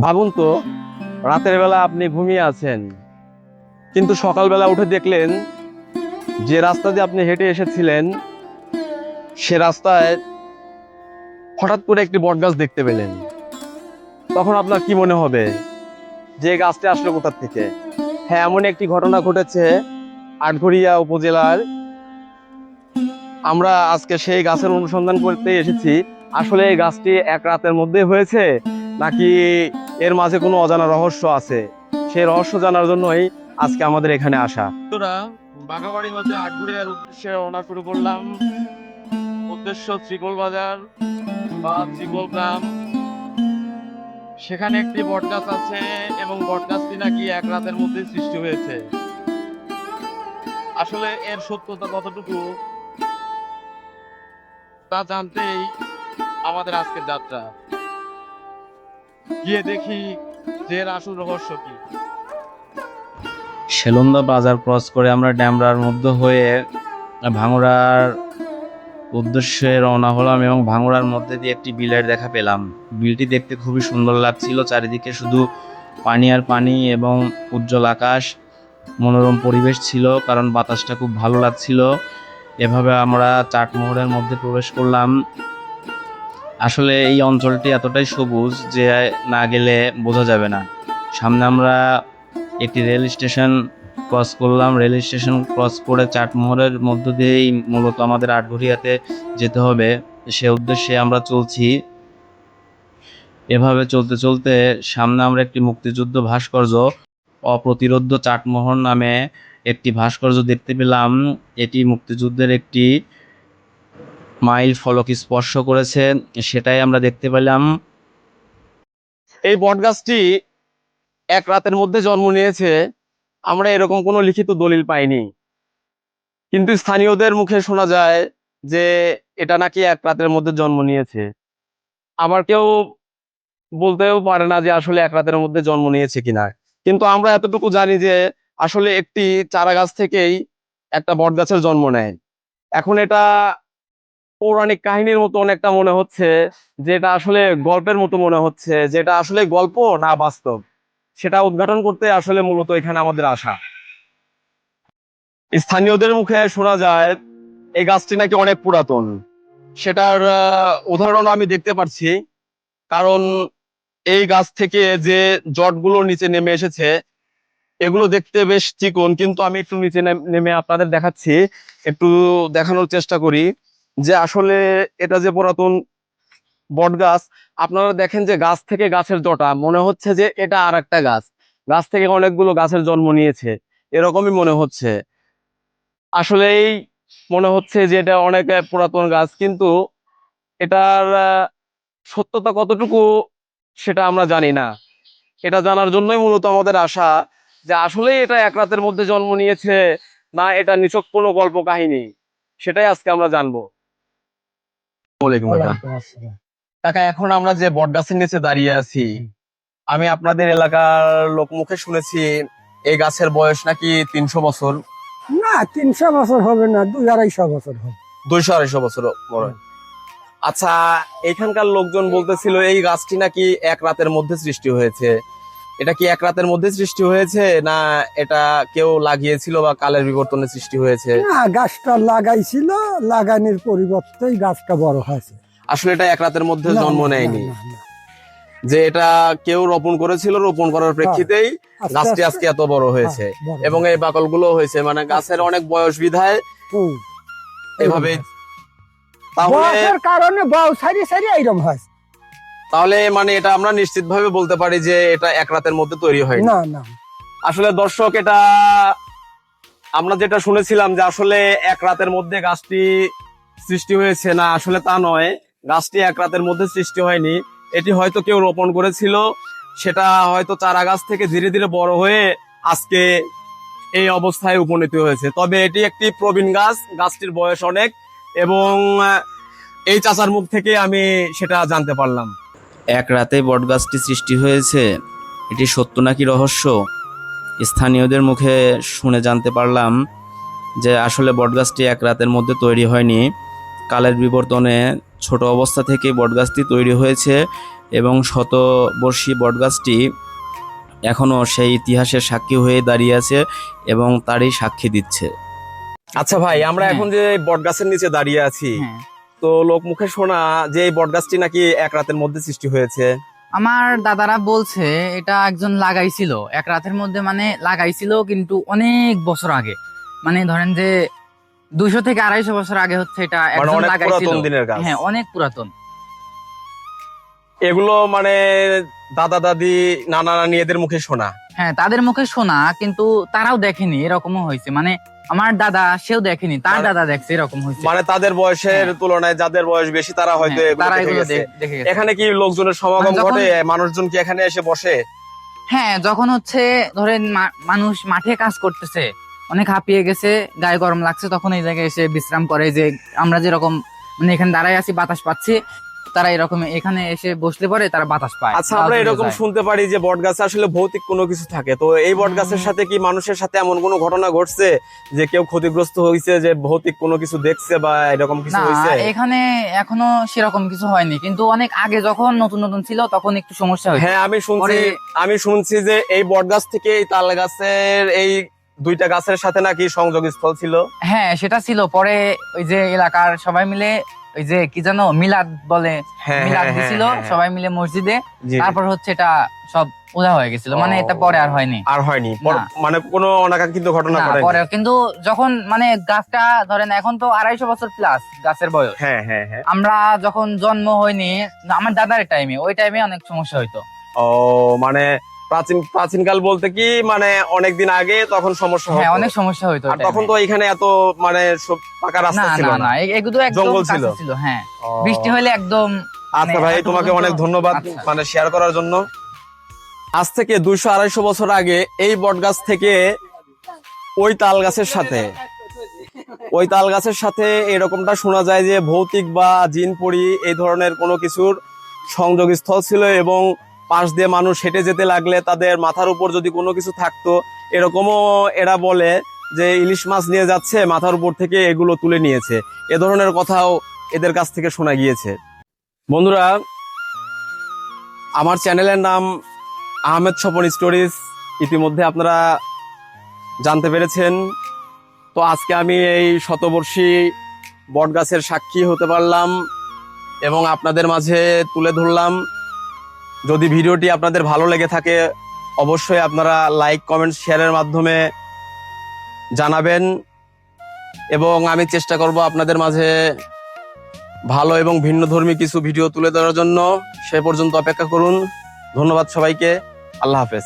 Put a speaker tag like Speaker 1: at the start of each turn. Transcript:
Speaker 1: ভাবুন তো, রাতের বেলা আপনি ঘুমিয়ে আছেন, কিন্তু সকালবেলা উঠে দেখলেন যে রাস্তা দিয়ে আপনি হেঁটে এসেছিলেন সে রাস্তায় হঠাৎ করে একটি বটগাছ দেখতে পেলেন। তখন আপনার কি মনে হবে যে এই গাছটি আসলো কোথা থেকে? হ্যাঁ, এমন একটি ঘটনা ঘটেছে আটঘরিয়া উপজেলার। আমরা আজকে সেই গাছের অনুসন্ধান করতে এসেছি। আসলে এই গাছটি এক রাতের মধ্যে হয়েছে নাকি এর মাঝে কোনো অজানা রহস্য আছে, সেই রহস্য জানার জন্যই আজকে আমাদের এখানে আসা। বন্ধুরা, বাঘাবাড়ি হতে আটঘরিয়ার উদ্দেশ্যে রওনা শুরু করলাম। উদ্দেশ্য ত্রিপল বাজার বা ত্রিপল গ্রাম। সেখানে একটি বটগাছ আছে এবং বটগাছটি নাকি এক রাতের মধ্যে সৃষ্টি হয়েছে। আসলে এর সত্যতা কতটুকু তা জানতেই আমাদের আজকের যাত্রা। গিয়ে দেখি যে এর আসল রহস্য কি।
Speaker 2: সেলন্দা বাজার ক্রস করে আমরা ড্যামরার মধ্যে হয়ে ভাঙড়ার উদ্দেশ্যে রওনা হলাম এবং ভাঙড়ার মধ্যে দিয়ে একটি বিলের দেখা পেলাম। বিলটি দেখতে খুবই সুন্দর লাগছিল, চারিদিকে শুধু পানি আর পানি এবং উজ্জ্বল আকাশ, মনোরম পরিবেশ ছিল, কারণ বাতাসটা খুব ভালো লাগছিল। এভাবে আমরা চাটমোহরের মধ্যে প্রবেশ করলাম। আসলে এই অঞ্চলটি এতটাই সবুজ যে না গেলে বোঝা যাবে না। সামনে আমরা একটি রেল স্টেশন ক্রস করলাম। রেল স্টেশন ক্রস করে চাটমোহরের মধ্য দিয়েই মূলত আমাদের আটঘরিয়াতে যেতে হবে, সে উদ্দেশ্যে আমরা চলছি। এভাবে চলতে চলতে সামনে আমরা একটি মুক্তিযুদ্ধ ভাস্কর্য, অপ্রতিরোধ্য চাটমোহর নামে একটি ভাস্কর্য দেখতে পেলাম। এটি মুক্তিযুদ্ধের একটি মাইল ফলক স্পর্শ করেছে, সেটাই আমরা দেখতে পেলাম।
Speaker 1: এই বটগাছটি এক রাতের মধ্যে জন্ম নিয়েছে, আমরা এরকম কোনো লিখিত দলিল পাইনি, কিন্তু স্থানীয়দের মুখে শোনা যায় যে এটা নাকি এক রাতের মধ্যে জন্ম নিয়েছে। আবার কেউ বলতেও পারে না যে আসলে এক রাতের মধ্যে জন্ম নিয়েছে কিনা। কিন্তু আমরা এতটুকু জানি যে আসলে একটি চারা গাছ থেকেই একটা বট গাছের জন্ম নেয়। এখন এটা পৌরাণিক কাহিনীর মতো অনেকটা মনে হচ্ছে, যেটা আসলে গল্পের মতো মনে হচ্ছে, যেটা আসলে গল্প না বাস্তব, সেটা উদ্ঘাটন করতে আসলে মূলত এখানে আমাদের আসা। স্থানীয়দের মুখে শোনা যায় এই গাছটি নাকি অনেক পুরাতন। সেটার উদাহরণ আমি দেখতে পাচ্ছি, কারণ এই গাছ থেকে যে জটগুলো নিচে নেমে এসেছে এগুলো দেখতে বেশ চিকন, কিন্তু আমি একটু নিচে নেমে আপনাদের দেখাচ্ছি, একটু দেখানোর চেষ্টা করি যে আসলে এটা যে পুরাতন বট গাছ। আপনারা দেখেন যে গাছ থেকে গাছের জটা মনে হচ্ছে যে এটা আর একটা গাছ, গাছ থেকে অনেকগুলো গাছের জন্ম নিয়েছে, এরকমই মনে হচ্ছে। আসলেই মনে হচ্ছে যে এটা অনেক পুরাতন গাছ, কিন্তু এটার সত্যতা কতটুকু সেটা আমরা জানি না। এটা জানার জন্যই মূলত আমাদের আশা, যে আসলে এটা এক রাতের মধ্যে জন্ম নিয়েছে না এটা নিছক কোনো গল্প কাহিনী, সেটাই আজকে আমরা জানবো। ওয়ালাইকুম আসসালাম। কাকা, এখন আমরা যে বট গাছের নিচে দাঁড়িয়ে আছি, আমি আপনাদের এলাকার লোকমুখে শুনেছি এই গাছের বয়স নাকি 300 বছর।
Speaker 3: না, 300 বছর হবে না, 200-250 হবে।
Speaker 1: 200-250 বছর বড়। আচ্ছা, এখানকার লোকজন বলতেছিল এই গাছটি নাকি এক রাতের মধ্যে সৃষ্টি হয়েছে। এটা কি এক রাতের মধ্যে সৃষ্টি হয়েছে না এটা কেউ লাগিয়েছিল বা কালের বিবর্তনে সৃষ্টি হয়েছে?
Speaker 3: না, গাছটা লাগাইছিল, লাগানোর পরিবর্তেই গাছটা বড় হয়েছে।
Speaker 1: আসলে এটা এক রাতের মধ্যে
Speaker 3: না,
Speaker 1: জন্ম
Speaker 3: না,
Speaker 1: নেয়নি,
Speaker 3: না, না, না।
Speaker 1: যে এটা কেউ রোপণ করেছিল, রোপণ করার প্রেক্ষিতেই
Speaker 3: আস্তে
Speaker 1: গাছটি
Speaker 3: আস্তে,
Speaker 1: আজকে এত বড় হয়েছে
Speaker 3: বড়
Speaker 1: এবং এই বাকলগুলো হয়েছে, মানে গাছের অনেক বয়স বিধায়
Speaker 3: হুম,
Speaker 1: এভাবে।
Speaker 3: এরকম।
Speaker 1: তাহলে
Speaker 3: বয়সের কারণে বউ সারি সারি এইরকম হয়।
Speaker 1: তাহলে মানে এটা আমরা নিশ্চিত ভাবে বলতে পারি যে এটা এক রাতের মধ্যে তৈরি হয়নি।
Speaker 3: না, না,
Speaker 1: আসলে দর্শক, এটা আমরা যেটা শুনেছিলাম যে আসলে এক রাতের মধ্যে গাছটি সৃষ্টি হয়েছে, না আসলে তা নয়। গাছটি এক রাতের মধ্যে সৃষ্টি হয়নি, এটি হয়তো কেউ রোপণ করেছিল, সেটা হয়তো চারা গাছ থেকে ধীরে ধীরে বড় হয়ে আজকে এই অবস্থায় উপনীত হয়েছে। তবে এটি একটি প্রবীণ গাছ, গাছটির বয়স অনেক, এবং এই চাচার মুখ থেকে আমি সেটা জানতে পারলাম।
Speaker 2: এক রাতে বটগাছটি সৃষ্টি হয়েছে, এটি সত্য নাকি রহস্য? স্থানীয়দের মুখে শুনে জানতে পারলাম যে আসলে বটগাছটি এক রাতের মধ্যে তৈরি হয়নি, কালের বিবর্তনে ছোট অবস্থা থেকে বটগাছটি তৈরি হয়েছে এবং শতবর্ষী বটগাছটি এখনো সেই ইতিহাসের সাক্ষী হয়ে দাঁড়িয়ে আছে এবং তারই সাক্ষী দিচ্ছে।
Speaker 1: আচ্ছা ভাই, আমরা
Speaker 4: হ্যাঁ।
Speaker 1: এখন যে বট গাছের নিচে দাঁড়িয়ে আছি,
Speaker 4: হ্যাঁ।
Speaker 1: তো লোক মুখে শোনা যে এই বট গাছটি নাকি এক রাতের মধ্যে সৃষ্টি হয়েছে।
Speaker 4: আমার দাদারা বলছে এটা একজন লাগাইছিল এক রাতের মধ্যে, মানে লাগাইছিল কিন্তু অনেক বছর আগে, মানে ধরেন যে 200 থেকে 250 বছর আগে হচ্ছে এটা
Speaker 1: মানে
Speaker 4: একজন
Speaker 1: অনেক
Speaker 4: লাগাইছিল।
Speaker 1: পুরাতন দিনের গাছ।
Speaker 4: হ্যাঁ, অনেক পুরাতন।
Speaker 1: এগুলো মানে দাদা দাদি নানা নানি এদের মুখে শোনা।
Speaker 4: হ্যাঁ, তাদের মুখে শোনা, কিন্তু তারাও দেখেনি এরকমও হয়েছে। মানে আমার দাদা সেও দেখেনি, তার
Speaker 1: মানে-
Speaker 4: দাদা দেখছে এরকম হয়েছে।
Speaker 1: মানে তাদের বয়সের
Speaker 4: হ্যাঁ।
Speaker 1: তুলনায় যাদের বয়স বেশি তারা হয়তো
Speaker 4: হ্যাঁ,
Speaker 1: এগুলো
Speaker 4: তারা
Speaker 1: দেখে
Speaker 4: এগুলো
Speaker 1: গেছে।
Speaker 4: দেখে গেছে।
Speaker 1: এখানে কি লোকজনের সমাগম
Speaker 4: মানে যখন-
Speaker 1: ঘটে? মানুষজন কি এখানে এসে বসে?
Speaker 4: হ্যাঁ, যখন হচ্ছে ধরেন মানুষ মাঠে কাজ করতেছে, অনেক হাঁপিয়ে গেছে, গায়ে গরম লাগছে, তখন এই জায়গায় এসে বিশ্রাম করে। যে আমরা যেরকম মানে এখানে দাঁড়ায় আছি, বাতাস পাচ্ছি, তারা এরকম এখানে এসে বসলে পরে তারা বাতাস পায়।
Speaker 1: আচ্ছা, আমরা এরকম শুনতে পারি যে বট গাছে আসলে ভৌতিক কোনো কিছু থাকে, তো এই বট গাছের সাথে কি মানুষের সাথে এমন কোনো ঘটনা ঘটছে যে কেউ ক্ষতিগ্রস্ত হয়েছে, যে ভৌতিক কোনো কিছু দেখছে বা এরকম কিছু
Speaker 4: না,
Speaker 1: হয়েছে?
Speaker 4: এখানে এখনো সেরকম কিছু হয়নি, কিন্তু অনেক আগে যখন নতুন নতুন ছিল তখন একটু সমস্যা হয়েছে।
Speaker 1: হ্যাঁ, আমি শুনছি যে এই বট গাছ থেকে এই তাল গাছের এই দুইটা গাছের সাথে নাকি সংযোগ স্থল ছিল।
Speaker 4: হ্যাঁ, সেটা ছিল। পরে ওই যে এলাকার সবাই মিলে ওই যে কি জানো মিলাদ বলে,
Speaker 1: হ্যাঁ,
Speaker 4: মিলাদ
Speaker 1: হ্যাঁ,
Speaker 4: দিছিল
Speaker 1: হ্যাঁ, হ্যাঁ।
Speaker 4: সবাই মিলে মসজিদে।
Speaker 1: জি।
Speaker 4: তারপর হচ্ছে এটা সব উদা হয়ে গেছিল, মানে
Speaker 1: ও।
Speaker 4: এটা পরে আর হয়নি।
Speaker 1: আর হয়নি
Speaker 4: না।
Speaker 1: মানে কোনো অনাকাঙ্ক্ষিত ঘটনা
Speaker 4: না,
Speaker 1: ঘটেনি।
Speaker 4: পরে কিন্তু যখন মানে গাছটা ধরেন এখন তো 250 বছর প্লাস গাছের বয়স।
Speaker 1: হ্যাঁ, হ্যাঁ, হ্যাঁ।
Speaker 4: আমরা যখন জন্ম হয়নি, আমার দাদার টাইমে, ওই টাইমে অনেক সমস্যা হইতো।
Speaker 1: ও, মানে প্রাচীনকাল বলতে কি মানে অনেকদিন আগে তখন সমস্যা
Speaker 4: হ্যাঁ,
Speaker 1: হতো।
Speaker 4: অনেক সমস্যা হইতো
Speaker 1: আর
Speaker 4: ওই
Speaker 1: তখন
Speaker 4: time
Speaker 1: তো
Speaker 4: এ।
Speaker 1: এখানে এত মানে সব পাকা
Speaker 4: না
Speaker 1: রাস্তা ছিল
Speaker 4: না
Speaker 1: না।
Speaker 4: না, এগুলো একদম
Speaker 1: জঙ্গল
Speaker 4: কাছে
Speaker 1: ছিল।
Speaker 4: ছিল। হ্যাঁ,
Speaker 1: ও।
Speaker 4: বৃষ্টি হলে একদম।
Speaker 1: আচ্ছা
Speaker 4: মানে
Speaker 1: ভাই,
Speaker 4: এত
Speaker 1: তোমাকে
Speaker 4: পর্যন্ত-
Speaker 1: অনেক ধন্যবাদ
Speaker 4: আচ্ছা।
Speaker 1: মানে শেয়ার করার জন্য। আজ থেকে 200-250 বছর আগে এই বট গাছ থেকে ওই তাল গাছের সাথে এরকমটা শোনা যায় যে ভৌতিক বা জিন পরি এই ধরনের কোনো কিছুর সংযোগ স্থল ছিল, এবং পাশ দিয়ে মানুষ হেঁটে যেতে লাগলে তাদের মাথার উপর যদি কোনো কিছু থাকতো, এরকমও এরা বলে যে ইলিশ মাছ নিয়ে যাচ্ছে, মাথার উপর থেকে এগুলো তুলে নিয়েছে। এ ধরনের কথাও এদের কাছ থেকে শোনা গিয়েছে। বন্ধুরা, আমার চ্যানেলের নাম আহমেদ স্বপন স্টোরিজ, ইতিমধ্যে আপনারা জানতে পেরেছেন। তো আজকে আমি এই শতবর্ষী বটগাছের সাক্ষী হতে পারলাম এবং আপনাদের মাঝে তুলে ধরলাম। যদি ভিডিওটি আপনাদের ভালো লেগে থাকে অবশ্যই আপনারা লাইক, কমেন্ট, শেয়ারের মাধ্যমে জানাবেন, এবং আমি চেষ্টা করব আপনাদের মাঝে ভালো এবং ভিন্নধর্মী কিছু ভিডিও তুলে ধরার জন্য। সে পর্যন্ত অপেক্ষা করুন। ধন্যবাদ সবাইকে। আল্লাহ হাফেজ।